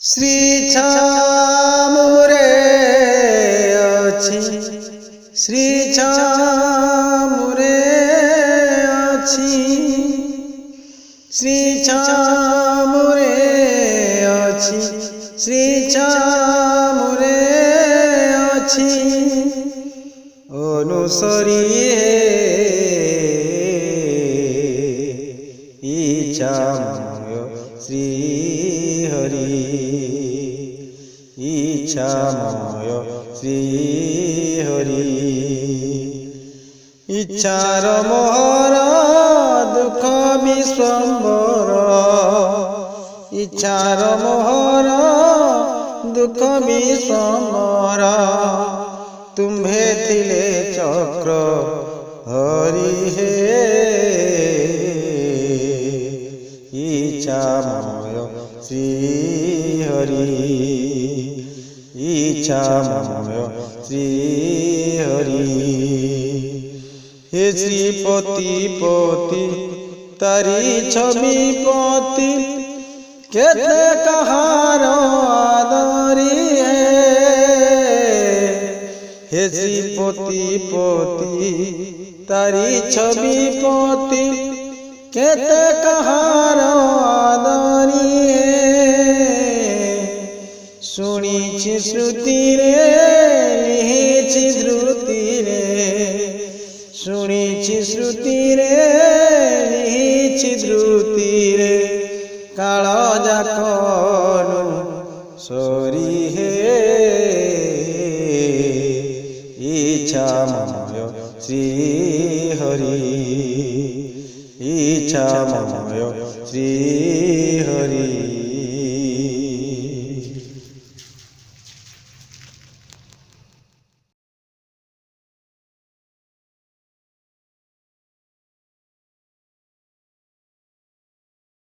श्री छामुरे अछि श्री छामुरे अछि श्री छामुरे अछि श्री छामुरे अछि अनुसरी इच्छामय श्री हरि इच्छामय श्री हरि इच्छार मोहर दुख विश्वम्बर इच्छार मोहर दुख विश्वम्बर तुम्भे थिले चक्र हरि हे इच्छामय श्री हरि इच्छामय श्री हरि हे श्रीपति पति तारी छवि पति केते कहार आदरी हे श्रीपति पति तारी छवि पति केते कहार आदरी शुणिछि श्रुति रे लिहिछि धृति रे शुणिछि श्रुति रे लिहिछि धृति रे काल जाकनु सरी हे इच्छामय श्री हरि इच्छामय